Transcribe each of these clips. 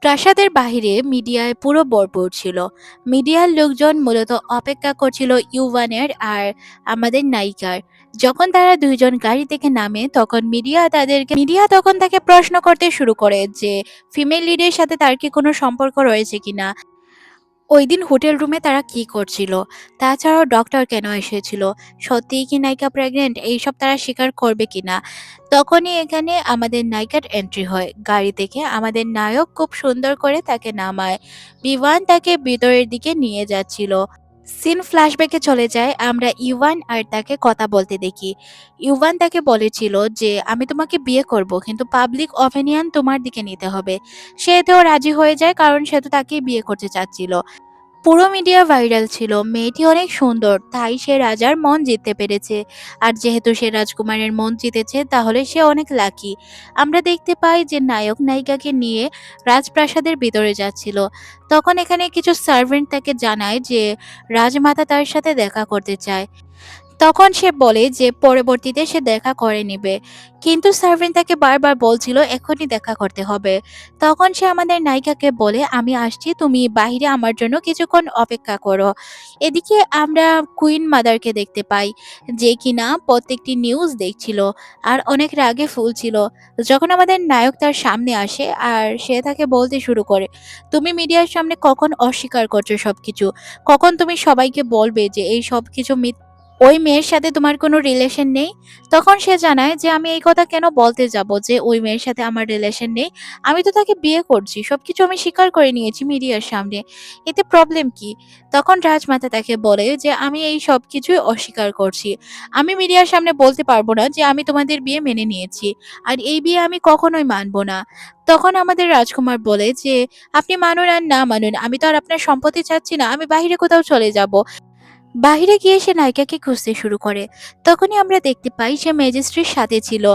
প্রাসাদের বাহিরে মিডিয়ায় পুরো ভরপুর ছিল। মিডিয়ার লোকজন মূলত অপেক্ষা করছিল ইউভানের আর আমাদের নায়িকার। যখন তারা দুইজন গাড়ি থেকে নামে তখন মিডিয়া তখন তাকে প্রশ্ন করতে শুরু করে যে ফিমেল লিডের সাথে তার কি কোনো সম্পর্ক রয়েছে কিনা, ওইদিন হোটেল রুমে তারা কি করছিল, তাছাড়াও ডক্টর কেন এসেছিল, সত্যিই কি নায়িকা প্রেগনেন্ট, এইসব তারা স্বীকার করবে কিনা। তখনই এখানে আমাদের নায়িকার এন্ট্রি হয়। গাড়ি থেকে আমাদের নায়ক খুব সুন্দর করে তাকে নামায়। বিমান তাকে ভিতরের দিকে নিয়ে যাচ্ছিল। সিন ফ্ল্যাশব্যাকে চলে যায়, আমরা ইউভান আর তাকে কথা বলতে দেখি। ইউভান তাকে বলেছিল যে আমি তোমাকে বিয়ে করব, কিন্তু পাবলিক অপিনিয়ন তোমার দিকে নিতে হবে। সে এতেও রাজি হয়ে যায়, কারণ সে তো তাকেই বিয়ে করতে চাচ্ছিল। পুরো মিডিয়া ভাইরাল ছিল মেয়েটি অনেক সুন্দর, তাই সে রাজার মন জিততে পেরেছে। আর যেহেতু সে রাজকুমারের মন জিতেছে তাহলে সে অনেক লাকি। আমরা দেখতে পাই যে নায়ক নায়িকাকে নিয়ে রাজপ্রাসাদের ভিতরে যাচ্ছিল। তখন এখানে কিছু সার্ভেন্ট তাকে জানায় যে রাজমাতা তার সাথে দেখা করতে চায়। তখন সে বলে যে পরবর্তীতে সে দেখা করে নিবে, কিন্তু সার্ভেন্ট তাকে বারবার বলছিল এখনই দেখা করতে হবে। তখন সে আমাদের নায়িকাকে বলে আমি আসছি, তুমি বাইরে আমার জন্য কিছুক্ষণ অপেক্ষা করো। এদিকে আমরা কুইন মাদারকে দেখতে পাই, যে কিনা প্রত্যেকটি নিউজ দেখছিল আর অনেক রাগে ফুলছিল। যখন আমাদের নায়ক তার সামনে আসে আর সে তাকে বলতে শুরু করে তুমি মিডিয়ার সামনে কখন অস্বীকার করছো সবকিছু, কখন তুমি সবাইকে বলবে যে এই সবকিছু ওই মেয়ের সাথে তোমার কোনো রিলেশন নেই। তখন সে জানায় যে আমি এই কথা কেন বলতে যাব যে ওই মেয়ের সাথে আমার রিলেশন নেই, আমি তো তাকে বিয়ে করছি, সবকিছু আমি স্বীকার করে নিয়েছি মিডিয়ার সামনে, এতে প্রবলেম কি। তখন রাজমাতা তাকে বলে যে আমি এই সব কিছুই অস্বীকার করছি, আমি মিডিয়ার সামনে বলতে পারবো না যে আমি তোমাদের বিয়ে মেনে নিয়েছি, আর এই বিয়ে আমি কখনোই মানবো না। তখন আমাদের রাজকুমার বলে যে আপনি মানুন আর না মানুন, আমি তো আর আপনার সম্পত্তি চাচ্ছি না, আমি বাইরে কোথাও চলে যাব। বাহিরে গিয়ে সে নায়িকাকে খুঁজতে শুরু করে। তখনই আমরা দেখতে পাই সে ম্যাজিস্ট্রির সাথে ছিল।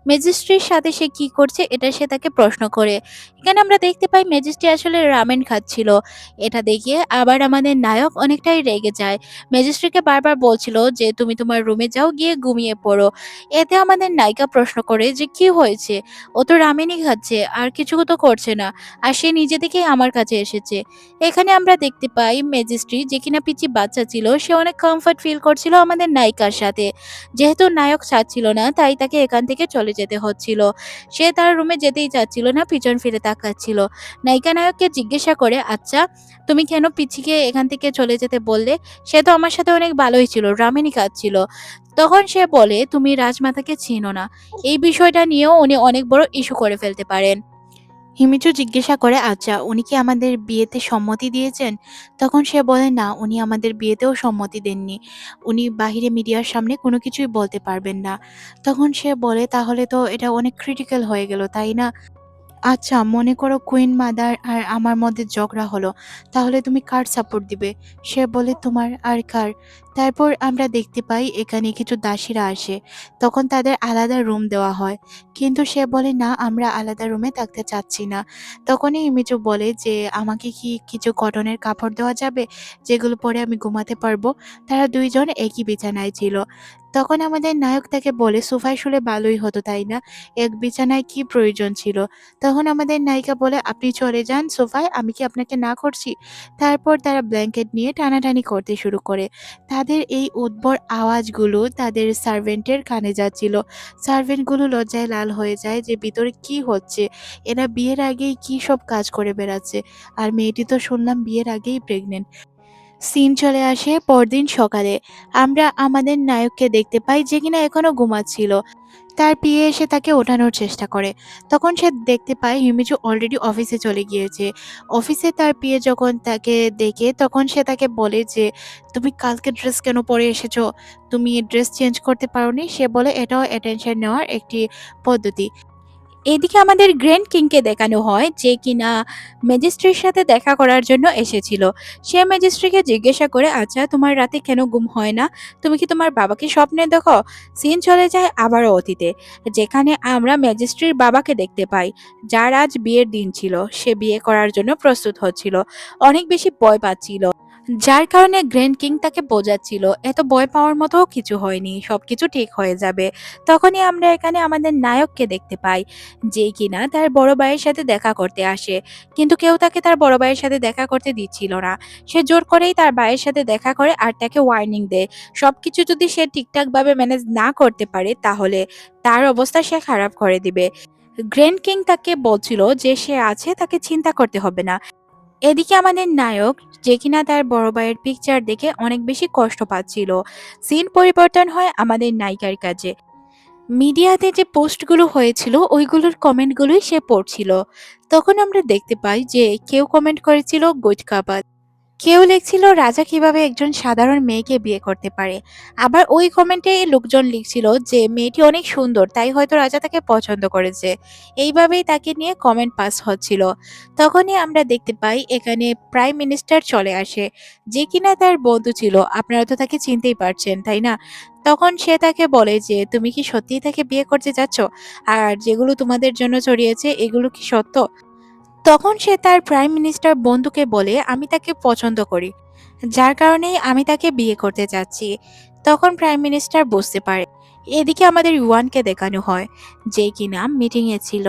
ম্যাজিস্ট্রির সাথে সে কি করছে এটা সে তাকে প্রশ্ন করে। এখানে আমরা দেখতে পাই ম্যাজিস্ট্রি আসলে রামেন খাচ্ছিল। এটা দেখে আবার আমাদের নায়ক অনেকটাই রেগে যায়। ম্যাজিস্ট্রিকে বারবার বলছিল যে তুমি তোমার রুমে যাও, গিয়ে ঘুমিয়ে পড়ো। এতে আমাদের নায়িকা প্রশ্ন করে যে কি হয়েছে, ও তো রামেনই খাচ্ছে আর কিছু তো করছে না, আর সে নিজে থেকেই আমার কাছে এসেছে। এখানে আমরা দেখতে পাই ম্যাজিস্ট্রি, যে কিনা পিচ্চি বাচ্চা ছিল, সে অনেক কমফর্ট ফিল করছিল আমাদের নায়িকার সাথে। যেহেতু নায়ক চাচ্ছিল না তাই তাকে এখান থেকে চলে যেতে হচ্ছিল। সে তার রুমে যেতেই চাচ্ছিল না, পিছন ফিরে তাকাচ্ছিল। নায়িকা নায়ককে জিজ্ঞাসা করে আচ্ছা তুমি কেন পিচ্চিকে এখান থেকে চলে যেতে বললে, সে তো আমার সাথে অনেক ভালোই ছিল, রামেনই কাজ ছিল। তখন সে বলে তুমি রাজমাতাকে চিনো না, এই বিষয়টা নিয়েও উনি অনেক বড় ইস্যু করে ফেলতে পারেন। হিমিচু জিজ্ঞাসা করে আচ্ছা উনি কি আমাদের বিয়েতে সম্মতি দিয়েছেন। তখন সে বলে না, উনি আমাদের বিয়েতেও সম্মতি দেননি, উনি বাহিরে মিডিয়ার সামনে কোনো কিছুই বলতে পারবেন না। তখন সে বলে তাহলে তো এটা অনেক ক্রিটিক্যাল হয়ে গেল, তাই না। আচ্ছা মনে করো কুইন মাদার আর আমার মধ্যে ঝগড়া হলো, তাহলে তুমি কার সাপোর্ট দিবে। সে বলে তোমার আর কার। তারপর আমরা দেখতে পাই এখানে কিছু দাসীরা আসে, তখন তাদের আলাদা রুম দেওয়া হয়, কিন্তু সে বলে না আমরা আলাদা রুমে থাকতে চাচ্ছি না। তখনই ইমিচু বলে যে আমাকে কি কিছু কটনের কাপড় দেওয়া যাবে, যেগুলো পরে আমি ঘুমাতে পারবো। তারা দুইজন একই বিছানায় ছিল। তখন আমাদের নায়ক তাকে বলে সোফায় শুলে ভালোই হতো তাই না, এক বিছানায় কি প্রয়োজন ছিল। তখন আমাদের নায়িকা বলে আপনি চলে যান সোফায়, আমি কি আপনাকে না করছি। তারপর তারা ব্ল্যাঙ্কেট নিয়ে টানাটানি করতে শুরু করে। তাদের এই উদ্ভট আওয়াজগুলো তাদের সার্ভেন্টের কানে যাচ্ছিল। সার্ভেন্টগুলো লজ্জায় লাল হয়ে যায় যে ভিতরে কি হচ্ছে, এরা বিয়ের আগেই কি সব কাজ করে বেড়াচ্ছে, আর মেয়েটি তো শুনলাম বিয়ের আগেই প্রেগনেন্ট। সিন চলে আসে পরদিন সকালে। আমরা আমাদের নায়ককে দেখতে পাই যে কিনা এখনো ঘুমাচ্ছিল। তার পিএ এসে তাকে ওঠানোর চেষ্টা করে। তখন সে দেখতে পায় হিমিচু অলরেডি অফিসে চলে গিয়েছে। অফিসে তার পিএ যখন তাকে দেখে তখন সে তাকে বলে যে তুমি কালকে ড্রেস কেন পরে এসেছো, তুমি ড্রেস চেঞ্জ করতে পারোনি। সে বলে এটাও অ্যাটেনশন নেওয়ার একটি পদ্ধতি। এদিকে আমাদের গ্র্যান্ড কিংকে দেখানো হয় যে কিনা ম্যাজিস্ট্রির সাথে দেখা করার জন্য এসেছিল। সে ম্যাজিস্ট্রিকে জিজ্ঞাসা করে আচ্ছা তোমার রাতে কেন ঘুম হয় না, তুমি কি তোমার বাবাকে স্বপ্নে দেখো। সিন চলে যায় আবারও অতীতে, যেখানে আমরা ম্যাজিস্ট্রির বাবাকে দেখতে পাই, যার আজ বিয়ের দিন ছিল। সে বিয়ে করার জন্য প্রস্তুত হচ্ছিল, অনেক বেশি ভয় পাচ্ছিল। যার কারণে গ্র্যান্ড কিং তাকে বোঝাচ্ছিল, এত ভয় পাওয়ার মতো কিছু হয়নি, সবকিছু ঠিক হয়ে যাবে। তখনই আমরা এখানে আমাদের নায়ককে দেখতে পাই, যে কিনা তার বড় ভাইয়ের সাথে দেখা করতে আসে। কিন্তু কেউ তাকে তার বড় ভাইয়ের সাথে দেখা করতে দিচ্ছিল না। সে জোর করেই তার ভাইয়ের সাথে দেখা করে আর তাকে ওয়ার্নিং দেয়, সবকিছু যদি সে ঠিকঠাক ভাবে ম্যানেজ না করতে পারে তাহলে তার অবস্থা সে খারাপ করে দিবে। গ্র্যান্ড কিং তাকে বলছিল যে সে আছে, তাকে চিন্তা করতে হবে না। এদিকে আমাদের নায়ক, যে কিনা তার বড় ভাইয়ের পিকচার দেখে অনেক বেশি কষ্ট পাচ্ছিল। সিন পরিবর্তন হয় আমাদের নায়িকার কাছে। মিডিয়াতে যে পোস্টগুলো হয়েছিল ওইগুলোর কমেন্টগুলোই সে পড়ছিল। তখন আমরা দেখতে পাই যে কেউ কমেন্ট করেছিল গুড কাপাল, কেউ লিখছিল রাজা কিভাবে একজন সাধারণ মেয়েকে বিয়ে করতে পারে। আবার ওই কমেন্টে লোকজন লিখছিল যে মেয়েটি অনেক সুন্দর, তাই হয়তো রাজা তাকে পছন্দ করেছে। এইভাবেই তাকে নিয়ে কমেন্ট পাস হচ্ছিল। তখনই আমরা দেখতে পাই এখানে প্রাইম মিনিস্টার চলে আসে, যে কিনা তার বন্ধু ছিল। আপনারা তো তাকে চিনতেই পারছেন, তাই না? তখন সে তাকে বলে যে তুমি কি সত্যিই তাকে বিয়ে করতে যাচ্ছ, আর যেগুলো তোমাদের জন্য ছড়িয়েছে এগুলো কি সত্য? তখন সে তার প্রাইম মিনিস্টার বন্ধুকে বলে আমি তাকে পছন্দ করি, যার কারণেই আমি তাকে বিয়ে করতে চাচ্ছি। তখন প্রাইম মিনিস্টার বুঝতে পারে। এদিকে আমাদের ইউয়ানকে দেখানো হয়, যে কিনা মিটিং এ ছিল।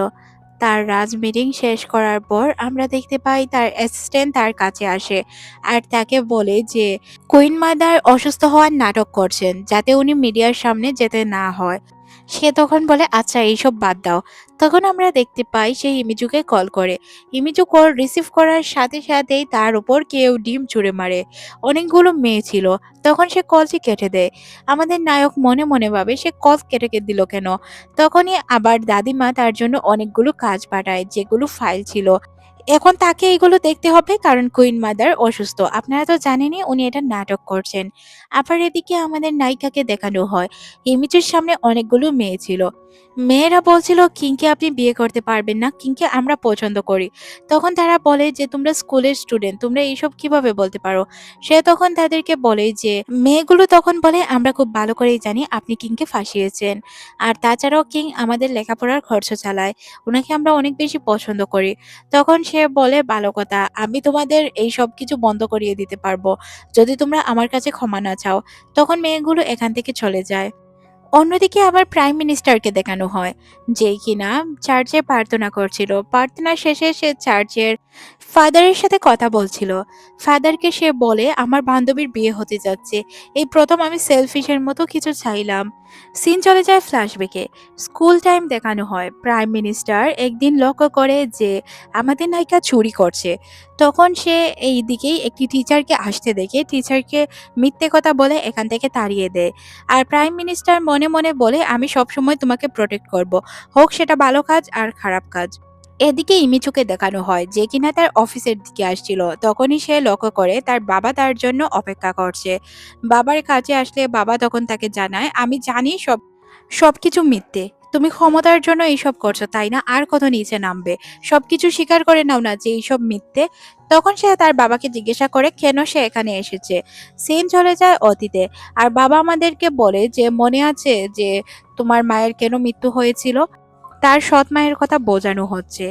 তার রাজ মিটিং শেষ করার পর আমরা দেখতে পাই তার অ্যাসিস্ট্যান্ট তার কাছে আসে আর তাকে বলে যে কুইন মাদার অসুস্থ হওয়ার নাটক করছেন, যাতে উনি মিডিয়ার সামনে যেতে না হয়। সে তখন বলে আচ্ছা এইসব বাদ দাও। তখন আমরা দেখতে পাই সে ইমিজুকে কল করে। ইমিজু কল রিসিভ করার সাথে সাথেই তার উপর কেউ ডিম ছুঁড়ে মারে। অনেকগুলো মেয়ে ছিল। তখন সে কলটি কেটে দেয়। আমাদের নায়ক মনে মনে ভাবে সে কল কেটে দিল কেন। তখনই আবার দাদিমা তার জন্য অনেকগুলো কাজ পাঠায়, যেগুলো ফাইল ছিল। এখন তাকে এগুলো দেখতে হবে কারণ কুইন মাদার অসুস্থ। আপনারা তো জানেনই উনি এটা নাটক করছেন। আবার এদিকে আমাদের নায়িকাকে দেখানো হয়। ইমিজের সামনে অনেকগুলো মেয়ে ছিল। মেয়েরা বলছিল কিংকে আপনি বিয়ে করতে পারবেন না, কিংকে আমরা পছন্দ করি। তখন তারা বলে যে তোমরা স্কুলের স্টুডেন্ট, তোমরা এইসব কিভাবে বলতে পারো? সে তখন তাদেরকে বলে যে মেয়েগুলো তখন বলে আমরা খুব ভালো করেই জানি আপনি কিংকে ফাঁসিয়েছেন। আর তাছাড়াও কিং আমাদের লেখাপড়ার খরচ চালায়। উনাকে আমরা অনেক বেশি পছন্দ করি। তখন সে বলে ভালো কথা, আমি তোমাদের এই সব কিছু বন্ধ করিয়ে দিতে পারবো যদি তোমরা আমার কাছে ক্ষমা না চাও। তখন মেয়েগুলো এখান থেকে চলে যায়। অন্যদিকে আবার প্রাইম মিনিস্টারকে দেখানো হয়, যে কিনা চার্চে প্রার্থনা করছিল। প্রার্থনা শেষে সে চার্চের ফাদারের সাথে কথা বলছিল। ফাদারকে সে বলে আমার বান্ধবীর বিয়ে হতে যাচ্ছে, এই প্রথম আমি সেলফিশের মতো কিছু চাইলাম। সিন চলে যায় ফ্ল্যাশব্যাকে। স্কুল টাইম দেখানো হয়। প্রাইম মিনিস্টার একদিন লক্ষ্য করে যে আমাদের নায়িকা চুরি করছে। তখন সে এই দিকেই একটি টিচারকে আসতে দেখে টিচারকে মিথ্যে কথা বলে এখান থেকে তাড়িয়ে দেয়। আর প্রাইম মিনিস্টার মনে মনে বলে আমি সবসময় তোমাকে প্রোটেক্ট করব, হোক সেটা ভালো কাজ আর খারাপ কাজ। এদিকে ইমিচুকে দেখানো হয়, যে কিনা তার অফিসের দিকে আসছিল। তখনই সে লক্ষ্য করে তার বাবা তার জন্য অপেক্ষা করছে। বাবার কাছে আসলে বাবা তখন তাকে জানায় আমি জানি সবকিছু মিথ্যে। তুমি ক্ষমতার জন্য এইসব করছো, তাই না? আর কত নিচে নামবে? সবকিছু স্বীকার করে নাও না যে এইসব মিথ্যে। তখন সে তার বাবাকে জিজ্ঞাসা করে কেন সে এখানে এসেছে। সিন চলে যায় অতীতে। আর বাবা আমাদেরকে বলে যে মনে আছে যে তোমার মায়ের কেন মৃত্যু হয়েছিল? তার সৎ মায়ের কথা বোঝানো হচ্ছে।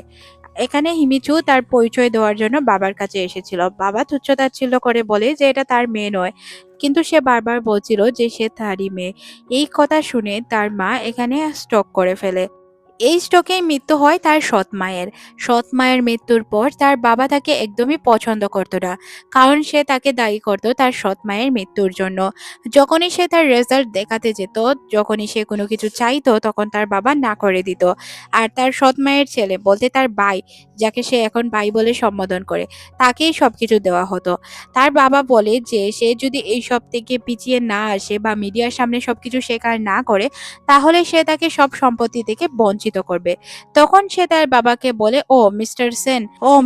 এখানে হিমিচু তার পরিচয় দেওয়ার জন্য বাবার কাছে এসেছিল। বাবা তুচ্ছ-তাচ্ছিল্য করে বলে যে এটা তার মেয়ে নয়। কিন্তু সে বারবার বলছিল যে সে তারই মেয়ে। এই কথা শুনে তার মা এখানে স্ট্রোক করে ফেলে। এই স্ট্রোকেই মৃত্যু হয় তার সৎ মায়ের। সৎ মায়ের মৃত্যুর পর তার বাবা তাকে একদমই পছন্দ করত না। কারণ সে তাকে দায়ী করত তার সৎ মায়ের মৃত্যুর জন্য। যখনই সে তার রেজাল্ট দেখাতে যেত, যখনই সে কোনো কিছু চাইতো, তখন তার বাবা না করে দিত। আর তার সৎ মায়ের ছেলে বলতে তার ভাই, যাকে সে এখন ভাই বলে সম্বোধন করে, তাকেই সবকিছু দেওয়া হতো। তার বাবা বলে যে সে যদি এইসব থেকে পিছিয়ে না আসে বা মিডিয়ার সামনে সবকিছু স্বীকার না করে, তাহলে সে তাকে সব সম্পত্তি থেকে বঞ্চিত করবে। তখন সে তার বাবাকে বলে ও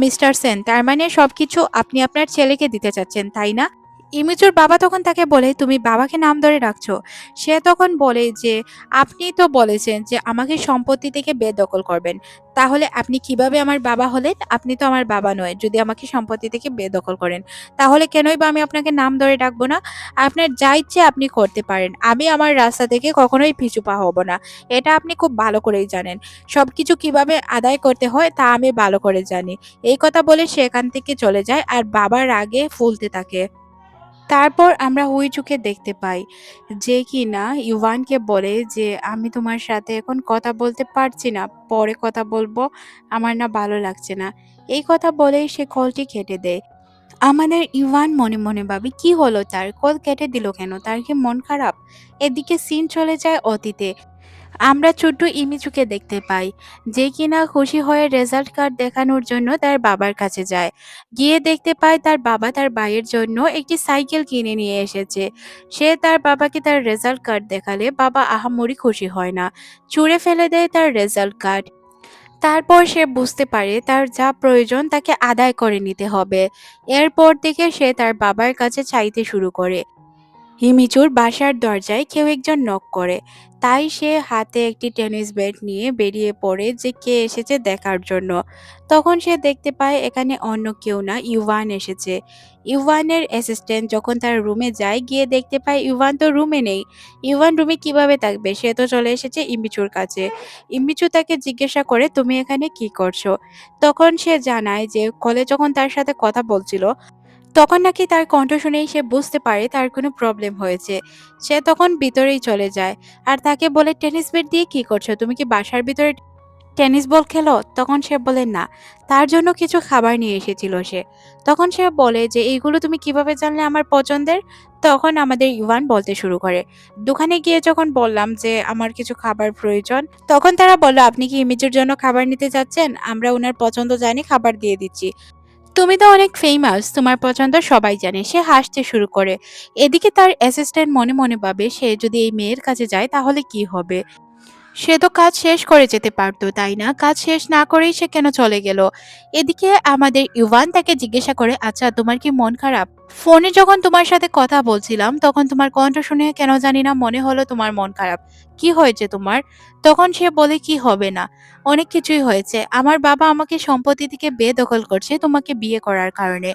মিস্টার সেন, তার মানে সবকিছু আপনি আপনার ছেলেকে দিতে চাচ্ছেন, তাই না? ইমিচুর বাবা তখন তাকে বলে তুমি বাবাকে নাম ধরে রাখছো। সে তখন বলে যে আপনি তো বলেছেন যে আমাকে সম্পত্তি থেকে বেদখল করবেন, তাহলে আপনি কিভাবে আমার বাবা হলেন? আপনি তো আমার বাবা নয় যদি আমাকে সম্পত্তি থেকে বেদখল করেন। তাহলে কেনই বা আমি আপনাকে নাম ধরে ডাকবো না? আপনার যা ইচ্ছে আপনি করতে পারেন, আমি আমার রাস্তা থেকে কখনোই পিছু পা হব না। এটা আপনি খুব ভালো করেই জানেন। সবকিছু কিভাবে আদায় করতে হয় তা আমি ভালো করে জানি। এই কথা বলে সে এখান থেকে চলে যায় আর বাবার রাগে ফুলতে থাকে। তারপর আমরা হুইচুকে দেখতে পাই যে কিনা ইভানকে বলে যে আমি তোমার সাথে এখন কথা বলতে পারছি না, পরে কথা বলবো, আমার না ভালো লাগছে না। এই কথা বলেই সে কলটি কেটে দেয়। আমাদের ইভান মনে মনে ভাবে কি হলো, তার কল কেটে দিল কেন, তার কি মন খারাপ? এদিকে সিন চলে যায় অতীতে। আমরা ছোট্ট ইমিচুকে দেখতে পাই যে কিনা খুশি হয়ে রেজাল্ট কার্ড দেখানোর জন্য তার বাবার কাছে যায়। গিয়ে দেখতে পায় তার বাবা তার ভাইয়ের জন্য একটি সাইকেল কিনে নিয়ে এসেছে। সে তার বাবাকে তার রেজাল্ট কার্ড দেখালে বাবা আহামরি খুশি হয় না, ছুঁড়ে ফেলে দেয় তার রেজাল্ট কার্ড। তারপর সে বুঝতে পারে তার যা প্রয়োজন তাকে আদায় করে নিতে হবে। এরপর থেকে সে তার বাবার কাছে চাইতে শুরু করে। হিমিচুর বাসার দরজায় কেউ একজন নক করে। তাই সে হাতে একটি টেনিস ব্যাট নিয়ে বেরিয়ে পড়ে যে কে এসেছে দেখার জন্য। তখন সে দেখতে পায় এখানে অন্য কেউ না, ইউভান এসেছে। ইউভানের অ্যাসিস্ট্যান্ট যখন তার রুমে যায়, গিয়ে দেখতে পায় ইউভান তো রুমে নেই। ইউভান রুমে কিভাবে থাকবে, সে তো চলে এসেছে ইম্বিচুর কাছে। ইম্বিচু তাকে জিজ্ঞাসা করে তুমি এখানে কি করছো। তখন সে জানায় যে কলে যখন তার সাথে কথা বলছিল তখন নাকি তার কণ্ঠ শুনেই সে বুঝতে পারে তার কোনো প্রবলেম হয়েছে। সে তখন ভিতরেই চলে যায় আর তাকে বলে টেনিস ব্যাট দিয়ে কি করছো, তুমি কি বাসার ভিতরে টেনিস বল খেলো? তখন সে বলে না, তার জন্য কিছু খাবার নিয়ে এসেছিল সে। তখন সে বলে যে এইগুলো তুমি কিভাবে জানলে আমার পছন্দের? তখন আমাদের ইভান বলতে শুরু করে, দোকানে গিয়ে যখন বললাম যে আমার কিছু খাবার প্রয়োজন, তখন তারা বলল আপনি কি ইমেজের জন্য খাবার নিতে যাচ্ছেন, আমরা ওনার পছন্দ জানি, খাবার দিয়ে দিচ্ছি। তুমি তো অনেক ফেমাস, তোমার পছন্দ সবাই জানে। সে হাসতে শুরু করে। এদিকে তার অ্যাসিস্ট্যান্ট মনে মনে ভাবে সে যদি এই মেয়ের কাছে যায় তাহলে কি হবে। সে তো কাজ শেষ করে যেতে পারতো, তাই না? কাজ শেষ না করেই সে কেন চলে গেল? এদিকে আমাদের ইভান তাকে জিজ্ঞাসা করে আচ্ছা তোমার কি মন খারাপ? ফোনে যখন তোমার সাথে কথা বলছিলাম তখন তোমার কণ্ঠ শুনে কেন জানি না মনে হলো তোমার মন খারাপ। কি হয়েছে তোমার? তখন সে বলে কি হবে না, অনেক কিছুই হয়েছে। আমার বাবা আমাকে সম্পত্তি থেকে বেদখল করছে তোমাকে বিয়ে করার কারণে।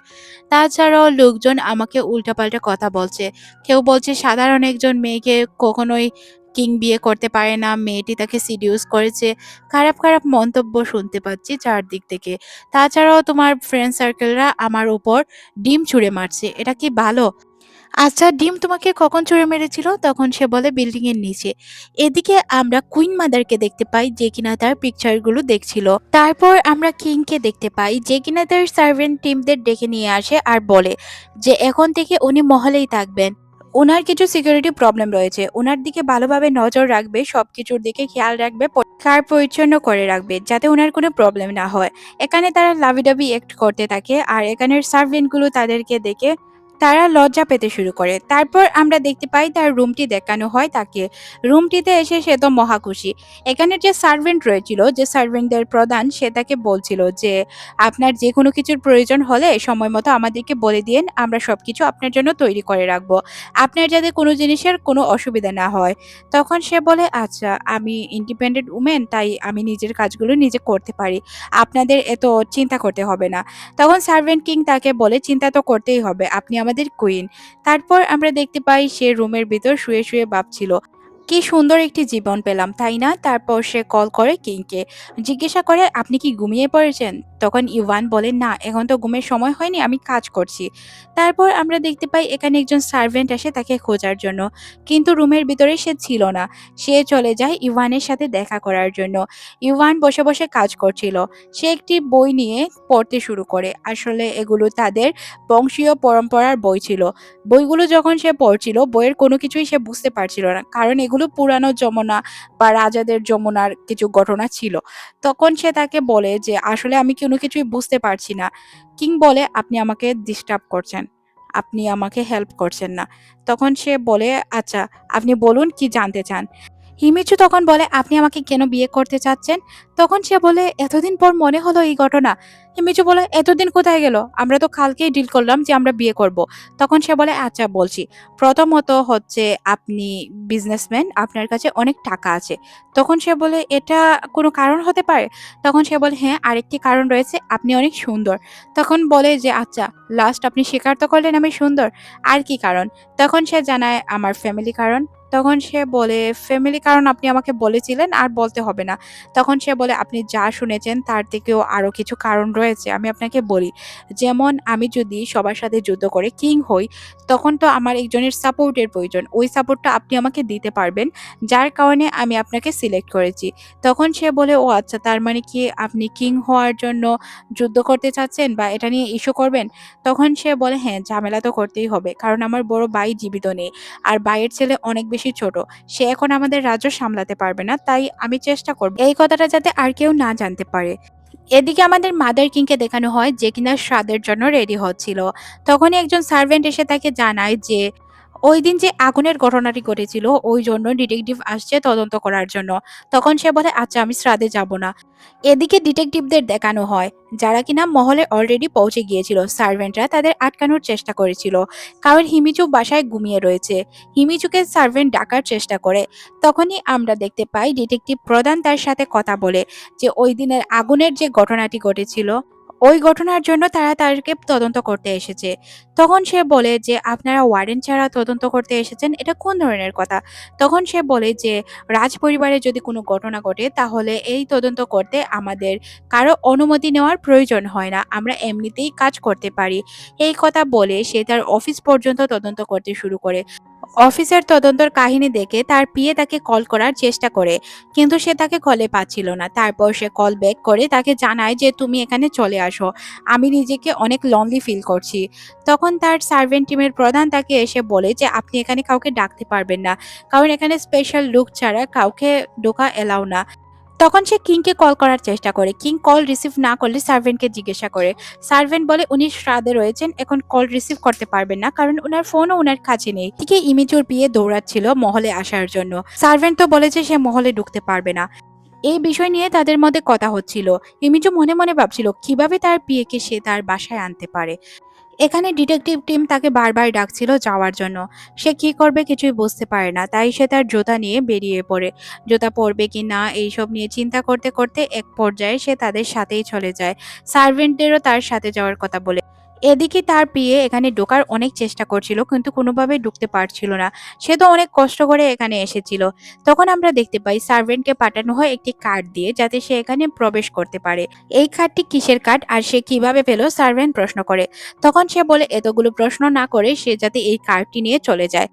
তাছাড়াও লোকজন আমাকে উল্টাপাল্টা কথা বলছে। কেউ বলছে সাধারণ একজন মেয়েকে কখনোই কিং বিয়ে করতে পারে না, মেয়েটি তাকে সিডিউস করেছে। খারাপ খারাপ মন্তব্য শুনতে পাচ্ছি চারদিক থেকে। তাছাড়াও তোমার ফ্রেন্ড সার্কেলরা আমার উপর ডিম ছুঁড়ে মারছে, এটা কি ভালো? আচ্ছা ডিম তোমাকে কখন ছুঁড়ে মেরেছিল? তখন সে বলে বিল্ডিং এর নিচে। এদিকে আমরা কুইন মাদারকে দেখতে পাই যে কিনা তার পিকচারগুলো দেখছিল। তারপর আমরা কিংকে দেখতে পাই যে কিনা তার সার্ভেন্ট টিমদের ডেকে নিয়ে আসে আর বলে যে এখন থেকে উনি মহলেই থাকবেন। ওনার কিছু সিকিউরিটি প্রবলেম রয়েছে, ওনার দিকে ভালোভাবে নজর রাখবে, সবকিছুর দিকে খেয়াল রাখবে, পরিষ্কার পরিচ্ছন্ন করে রাখবে যাতে ওনার কোনো প্রবলেম না হয়। এখানে তারা লাভিডাবি অ্যাক্ট করতে থাকে আর এখানের সার্ভেন্টগুলো তাদেরকে দেখে তারা লজ্জা পেতে শুরু করে। তারপর আমরা দেখতে পাই তার রুমটি দেখানো হয় তাকে। রুমটিতে এসে সে তো মহা খুশি। এখানে যে সার্ভেন্ট রয়েছিল, যে সার্ভেন্টদের প্রধান, সে তাকে বলছিল যে আপনার যে কোনো কিছুর প্রয়োজন হলে সময় মতো আমাদেরকে বলে দিন, আমরা সবকিছু আপনার জন্য তৈরি করে রাখবো, আপনার যাতে কোনো জিনিসের কোনো অসুবিধা না হয়। তখন সে বলে আচ্ছা আমি ইন্ডিপেন্ডেন্ট উমেন, তাই আমি নিজের কাজগুলো নিজে করতে পারি, আপনাদের এত চিন্তা করতে হবে না। তখন সার্ভেন্ট কিং তাকে বলে চিন্তা তো করতেই হবে, আপনি আমাদের কুইন। তারপর আমরা দেখতে পাই সে রুমের ভিতর শুয়ে শুয়ে ভাবছিল কি সুন্দর একটি জীবন পেলাম, তাই না? তারপর সে কল করে কিংকে, জিজ্ঞাসা করে আপনি কি ঘুমিয়ে পড়েছেন? তখন ইভান বলে না, এখন তো ঘুমের সময় হয়নি, আমি কাজ করছি। তারপর আমরা দেখতে পাই এখানে একজন সার্ভেন্ট আসে তাকে খোঁজার জন্য, কিন্তু রুমের ভিতরে সে ছিল না। সে চলে যায় ইভানের সাথে দেখা করার জন্য। ইভান বসে বসে কাজ করছিল। সে একটি বই নিয়ে পড়তে শুরু করে। আসলে এগুলো তাদের বংশীয় পরম্পরার বই ছিল। বইগুলো যখন সে পড়ছিল, বইয়ের কোনো কিছুই সে বুঝতে পারছিল না। কারণ এগুলো পুরানো যমুনা বা রাজাদের যমুনার কিছু ঘটনা ছিল। তখন সে তাকে বলে যে, "আসলে আমি কোনো কিছুই বুঝতে পারছি না।" কিং বলে, "আপনি আমাকে ডিস্টার্ব করছেন। আপনি আমাকে হেল্প করছেন না।" তখন সে বলে, "আচ্ছা, আপনি বলুন কি জানতে চান?" হিমিচু তখন বলে, "আপনি আমাকে কেন বিয়ে করতে চাচ্ছেন?" তখন সে বলে, "এতদিন পর মনে হলো এই ঘটনা।" হিমিচু বলে, "এতদিন কোথায় গেল? আমরা তো কালকেই ডিল করলাম যে আমরা বিয়ে করব।" তখন সে বলে, "আচ্ছা বলছি। প্রথমত হচ্ছে আপনি বিজনেসম্যান, আপনার কাছে অনেক টাকা আছে।" তখন সে বলে, "এটা কোনো কারণ হতে পারে?" তখন সে বলে, "হ্যাঁ, আরেকটি কারণ রয়েছে, আপনি অনেক সুন্দর।" তখন বলে যে, "আচ্ছা, লাস্ট আপনি স্বীকার তো করলেন আমি সুন্দর। আর কি কারণ?" তখন সে জানায়, "আমার ফ্যামিলি কারণ।" তখন সে বলে, "ফ্যামিলি কারণ আপনি আমাকে বলেছিলেন আর বলতে হবে না।" তখন সে বলে, "আপনি যা শুনেছেন তার থেকেও আরো কিছু কারণ রয়েছে। আমি আপনাকে বলি। যেমন আমি যদি সবার সাথে যুদ্ধ করে কিং হই, তখন তো আমার একজনের সাপোর্টের প্রয়োজন। ওই সাপোর্টটা আপনি আমাকে দিতে পারবেন, যার কারণে আমি আপনাকে সিলেক্ট করেছি।" তখন সে বলে, "ও আচ্ছা, তার মানে কি আপনি কিং হওয়ার জন্য যুদ্ধ করতে চাচ্ছেন বা এটা নিয়ে ইস্যু করবেন?" তখন সে বলে, "হ্যাঁ, ঝামেলা তো করতেই হবে। কারণ আমার বড় ভাই জীবিত নেই। আর ভাইয়ের ছেলে অনেক বেশি ছোট। সে এখন আমাদের রাজ্য সামলাতে পারবে না। তাই আমি চেষ্টা করব এই কথাটা যাতে আর কেউ না জানতে পারে।" এদিকে আমাদের মাদার কিংকে দেখানো হয় যে কিনা শ্রাদ্ধের জন্য রেডি হচ্ছিল। তখনই একজন সার্ভেন্ট এসে তাকে জানায় যে ওইদিন যে আগুনের ঘটনাটি ঘটেছিল ওই জন্য ডিটেকটিভ আসছে তদন্ত করার জন্য। তখন সে বলে, "আচ্ছা, আমি শ্রাদ্ধে যাব না।" এদিকে ডিটেকটিভদের দেখানো হয় যারা কিনা মহলে অলরেডি পৌঁছে গিয়েছিল। সার্ভেন্টরা তাদের আটকানোর চেষ্টা করেছিল, কারণ হিমিচু বাসায় ঘুমিয়ে রয়েছে। হিমিচুকে সার্ভেন্ট ডাকার চেষ্টা করে। তখনই আমরা দেখতে পাই ডিটেকটিভ প্রধান তার সাথে কথা বলে যে ওই দিনের আগুনের যে ঘটনাটি ঘটেছিল ওই ঘটনার জন্য তারা তাকে তদন্ত করতে এসেছে। তখন সে বলে যে আপনারা ওয়ারেন ছাড়া তদন্ত করতে এসেছেন, এটা কোন ধরনের কথা? তখন সে বলে যে রাজ পরিবারে যদি কোনো ঘটনা ঘটে তাহলে এই তদন্ত করতে আমাদের কারো অনুমতি নেওয়ার প্রয়োজন হয় না, আমরা এমনিতেই কাজ করতে পারি। এই কথা বলে সে তার অফিস পর্যন্ত তদন্ত করতে শুরু করে। অফিসের তদন্তর কাহিনী দেখে তার পিএ তাকে কল করার চেষ্টা করে, কিন্তু সে তাকে কলে পাচ্ছিল না। তারপর সে কল ব্যাক করে তাকে জানায় যে তুমি এখানে চলে আসো, আমি নিজেকে অনেক লনলি ফিল করছি। তখন তার সার্ভেন্ট টিমের প্রধান তাকে এসে বলে যে আপনি এখানে কাউকে ডাকতে পারবেন না, কারণ এখানে স্পেশাল লুক ছাড়া কাউকে ঢোকা এলাও না। তখন সে কিংকে কল করার চেষ্টা করে। কিং কল রিসিভ না করলে সার্ভেন্টকে জিজ্ঞাসা করে। সার্ভেন্ট বলে উনি শ্রাদ্ধে রয়েছেন, এখন কল রিসিভ করতে পারবেন না, কারণ উনার ফোনও উনার কাছে নেই। ঠিক ইমিচুর বিয়ে দৌড়াচ্ছিল মহলে আসার জন্য। সার্ভেন্ট তো বলে যে সে মহলে ঢুকতে পারবে না। এই বিষয় নিয়ে তাদের মধ্যে কথা হচ্ছিল। ইমিচু মনে মনে ভাবছিল কিভাবে তার বিয়েকে সে তার বাসায় আনতে পারে। এখানে ডিটেকটিভ টিম তাকে বারবার ডাকছিল যাওয়ার জন্য। সে কি করবে কিছুই বুঝতে পারে না। তাই সে তার জুতা নিয়ে বেরিয়ে পড়ে। জুতা পরবে কি না এইসব নিয়ে চিন্তা করতে করতে এক পর্যায়ে সে তাদের সাথেই চলে যায়। সার্ভেন্টদেরও তার সাথে যাওয়ার কথা বলে। এদিকে তার পিএ এখানে ঢোকার অনেক চেষ্টা করছিল, কিন্তু কোনোভাবেই ঢুকতে পারছিল না। সে তো অনেক কষ্ট করে এখানে এসেছিল। তখন আমরা দেখতে পাই সার্ভেন্টকে পাঠানো হয় একটি কার্ড দিয়ে, যাতে সে এখানে প্রবেশ করতে পারে। এই কার্ডটি কিসের কার্ড আর সে কিভাবে পেল, সার্ভেন্ট প্রশ্ন করে। তখন সে বলে এতগুলো প্রশ্ন না করে সে যাতে এই কার্ডটি নিয়ে চলে যায়।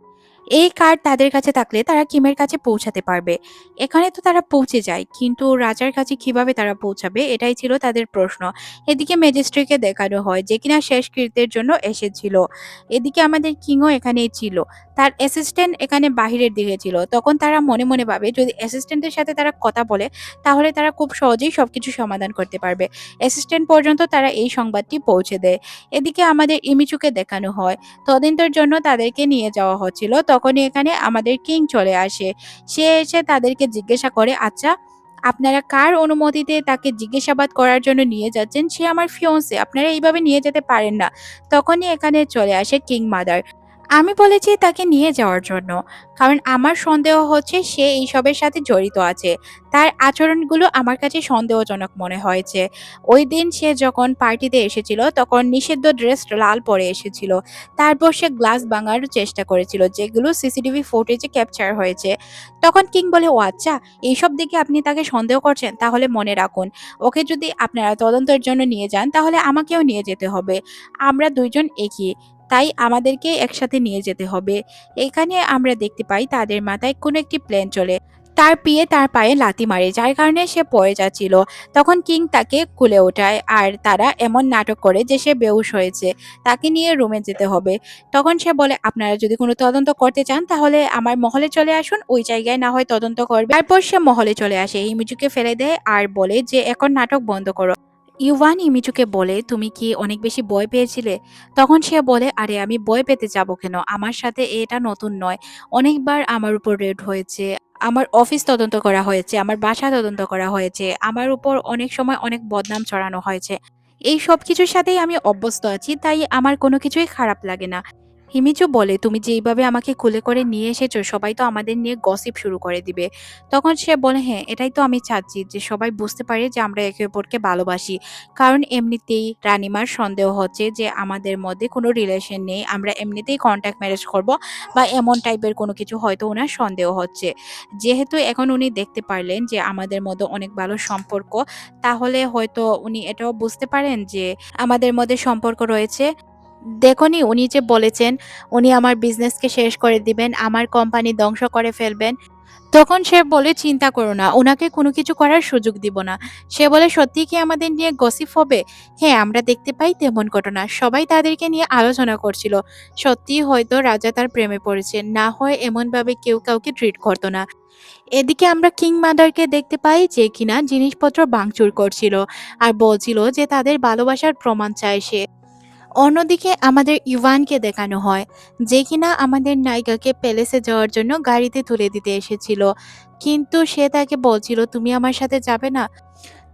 এই কার্ড তাদের কাছে থাকলে তারা কিমের কাছে পৌঁছাতে পারবে। এখানে তো তারা পৌঁছে যায়, কিন্তু রাজার কাছে কিভাবে তারা পৌঁছাবে এটাই ছিল তাদের প্রশ্ন। এদিকে ম্যাজিস্ট্রেটকে দেখানো হয় যে কিনা শেষকৃত্যের জন্য এসেছিল। এদিকে আমাদের কিংও এখানেই ছিল। তার অ্যাসিস্ট্যান্ট এখানে বাহিরের দিকে ছিল। তখন তারা মনে মনে ভাবে যদি অ্যাসিস্ট্যান্টের সাথে তারা কথা বলে তাহলে তারা খুব সহজেই সবকিছু সমাধান করতে পারবে। অ্যাসিস্ট্যান্ট পর্যন্ত তারা এই সংবাদটি পৌঁছে দেয়। এদিকে আমাদের ইমিচুকে দেখানো হয় তদন্তের জন্য তাদেরকে নিয়ে যাওয়া হচ্ছিল। তখনই এখানে আমাদের কিং চলে আসে। সে এসে তাদেরকে জিজ্ঞাসা করে, "আচ্ছা, আপনারা কার অনুমতিতে তাকে জিজ্ঞাসাবাদ করার জন্য নিয়ে যাচ্ছেন? সে আমার ফিয়ন্সে, আপনারা এইভাবে নিয়ে যেতে পারেন না।" তখনই এখানে চলে আসে কিং মাদার। আমি বলেছি তাকে নিয়ে যাওয়ার জন্য, কারণ আমার সন্দেহ হচ্ছে সে এইসবের সাথে জড়িত আছে। তার আচরণগুলো আমার কাছে সন্দেহজনক মনে হয়েছে। ওই দিন সে যখন পার্টিতে এসেছিল তখন নিষিদ্ধ ড্রেস লাল পরে এসেছিল। তারপর সে গ্লাস ভাঙার চেষ্টা করেছিল, যেগুলো সিসিটিভি ফুটেজে ক্যাপচার হয়েছে। তখন কিং বলে, "ও আচ্ছা, এইসব দেখে আপনি তাকে সন্দেহ করছেন? তাহলে মনে রাখুন, ওকে যদি আপনারা তদন্তের জন্য নিয়ে যান তাহলে আমাকেও নিয়ে যেতে হবে। আমরা দুইজন একই, তাই আমাদেরকে একসাথে নিয়ে যেতে হবে।" এখানে আমরা দেখতে পাই তাদের মাথায় কোনো একটি প্লেন চলে। তার পিয়ে তার পায়ে লাথি মারে, যার কারণে সে পড়ে যাচ্ছিল। তখন কিং তাকে কুলে ওঠায় আর তারা এমন নাটক করে যে সে বেহুশ হয়েছে। তাকে নিয়ে রুমে যেতে হবে। তখন সে বলে, "আপনারা যদি কোনো তদন্ত করতে চান তাহলে আমার মহলে চলে আসুন, ওই জায়গায় না হয় তদন্ত করবে।" তারপর সে মহলে চলে আসে, হিমিজুকে ফেলে দেয় আর বলে যে এখন নাটক বন্ধ করো। ইউয়ান ইমিচুকে বলে, "তুমি কি অনেক বেশি ভয় পেয়েছিলে?" তখন সে বলে, "আরে আমি ভয় পেতে যাব কেন? আমার সাথে এটা নতুন নয়। অনেকবার আমার উপর রেড হয়েছে। আমার অফিস তদন্ত করা হয়েছে, আমার বাসা তদন্ত করা হয়েছে। আমার উপর অনেক সময় অনেক বদনাম ছড়ানো হয়েছে। এই সবকিছুর সাথেই আমি অভ্যস্ত আছি, তাই আমার কোনো কিছুই খারাপ লাগে না। হিমিচু বলে, "তুমি যেইভাবে আমাকে কোলে করে নিয়ে এসেছো, সবাই তো আমাদের নিয়ে গসিপ শুরু করে দিবে।" তখন সে বলে, "হ্যাঁ, এটাই তো আমি চাচ্ছি যে সবাই বুঝতে পারে যে আমরা একে অপরকে ভালোবাসি। কারণ এমনিতেই রানিমার সন্দেহ হচ্ছে যে আমাদের মধ্যে কোনো রিলেশন নেই। আমরা এমনিতেই কন্ট্যাক্ট ম্যারেজ করব বা এমন টাইপের কোনো কিছু হয়তো উনার সন্দেহ হচ্ছে। যেহেতু এখন উনি দেখতে পারলেন যে আমাদের মধ্যে অনেক ভালো সম্পর্ক, তাহলে হয়তো উনি এটাও বুঝতে পারেন যে আমাদের মধ্যে সম্পর্ক রয়েছে। দেখোনি উনি যে বলেছেন উনি আমার বিজনেসকে শেষ করে দিবেন, আমার কোম্পানি ধ্বংস করে ফেলবেন। তখন সে বলে, "চিন্তা করো না, উনাকে কোনো কিছু করার সুযোগ দিব না।" সে বলে, "সত্যিই কি আমাদের নিয়ে গসিপ হবে?" হ্যাঁ, আমরা দেখতে পাই তেমন ঘটনা। সবাই তাদেরকে নিয়ে আলোচনা করছিল। সত্যিই হয়তো রাজা তার প্রেমে পড়েছে। না হয় এমনভাবে কেউ কাউকে ট্রিট করত না। এদিকে আমরা কিং মাদারকে দেখতে পাই যে কিনা জিনিসপত্র ভাঙচুর করছিল আর বলছিল যে তাদের ভালোবাসার প্রমাণ চায় সে। অন্যদিকে আমাদের ইভানকে দেখানো হয় যে কিনা আমাদের নায়িকাকে প্যালেসে যাওয়ার জন্য গাড়িতে তুলে দিতে এসেছিল, কিন্তু সে তাকে বলছিল, "তুমি আমার সাথে যাবে না?"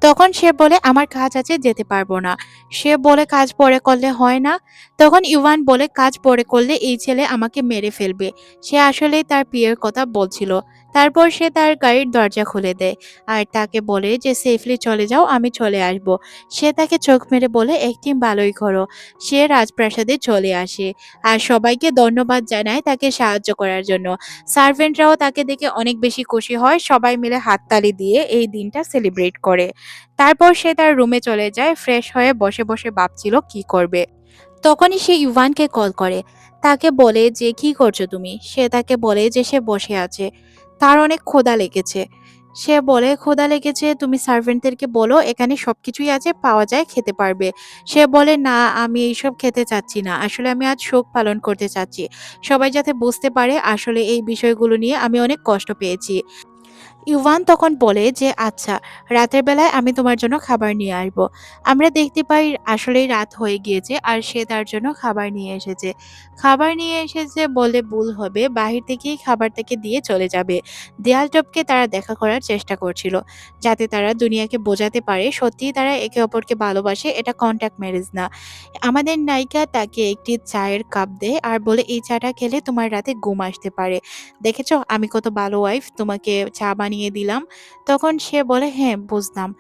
তখন সে বলে, "আমার কাজ আছে, যেতে পারবো না।" সে বলে, "কাজ পরে করলে হয় না?" তখন ইভান বলে, "কাজ পরে করলে এই ছেলে আমাকে মেরে ফেলবে।" সে আসলেই তার বিয়ের কথা বলছিল। তারপর সে তার গাড়ির দরজা খুলে দেয় আর তাকে বলে যে, "সেফলি চলে যাও, আমি চলে আসব।" সে তাকে চোখ মেরে বলে, "একদিন ভালোই করো।" সে রাজপ্রাসাদে চলে আসে আর সবাইকে ধন্যবাদ জানায় তাকে সাহায্য করার জন্য। সার্ভেন্টরাও তাকে দেখে অনেক বেশি খুশি হয়। সবাই মিলে হাততালি দিয়ে এই দিনটা সেলিব্রেট করে। তারপর সে তার রুমে চলে যায়। ফ্রেশ হয়ে বসে বসে ভাবছিল কি করবে। তখনই সে ইভানকে কল করে। তাকে বলে যে, "কি করছো তুমি?" সে তাকে বলে যে সে বসে আছে। তার অনেক ক্ষুধা লেগেছে। সে বলে, "ক্ষুধা লেগেছে, তুমি সার্ভেন্টদেরকে বলো এখানে সবকিছুই আছে, পাওয়া যায়, খেতে পারবে।" সে বলে, "না, আমি এইসব খেতে চাচ্ছি না। আসলে আমি আজ শোক পালন করতে চাচ্ছি। সবাই যাতে বুঝতে পারে আসলে এই বিষয়গুলো নিয়ে আমি অনেক কষ্ট পেয়েছি।" ইউভান তখন বলে যে, "আচ্ছা, রাতের বেলায় আমি তোমার জন্য খাবার নিয়ে আসবো।" আমরা দেখতে পাই আসলেই রাত হয়ে গিয়েছে আর সে তার জন্য খাবার নিয়ে এসেছে। খাবার নিয়ে এসেছে বলে ভুল হবে, বাহির থেকেই খাবার তাকে দিয়ে চলে যাবে। দেয়াল টপকে তারা দেখা করার চেষ্টা করছিল, যাতে তারা দুনিয়াকে বোঝাতে পারে সত্যিই তারা একে অপরকে ভালোবাসে, এটা কন্ট্যাক্ট ম্যারেজ না। আমাদের নায়িকা তাকে একটি চায়ের কাপ দেয় আর বলে, "এই চাটা খেলে তোমার রাতে ঘুম আসতে পারে। দেখেছো আমি কত ভালো ওয়াইফ, তোমাকে চা বানিয়ে দিলাম।" তখন সে বলে, "হ্যাঁ, বুঝলাম।"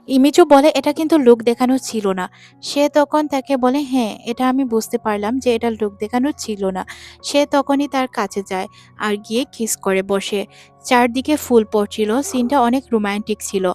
ইমিচু বলে, "এটা কিন্তু লোক দেখানো ছিল না।" সে তখন তাকে বলে, "হ্যাঁ, এটা আমি বুঝতে পারলাম যে এটা লোক দেখানো ছিল না।" সে তখনই তার কাছে যায় আর গিয়ে কিস করে বসে। চারদিকে ফুল পড়ছিল, সিনটা অনেক রোমান্টিক ছিল।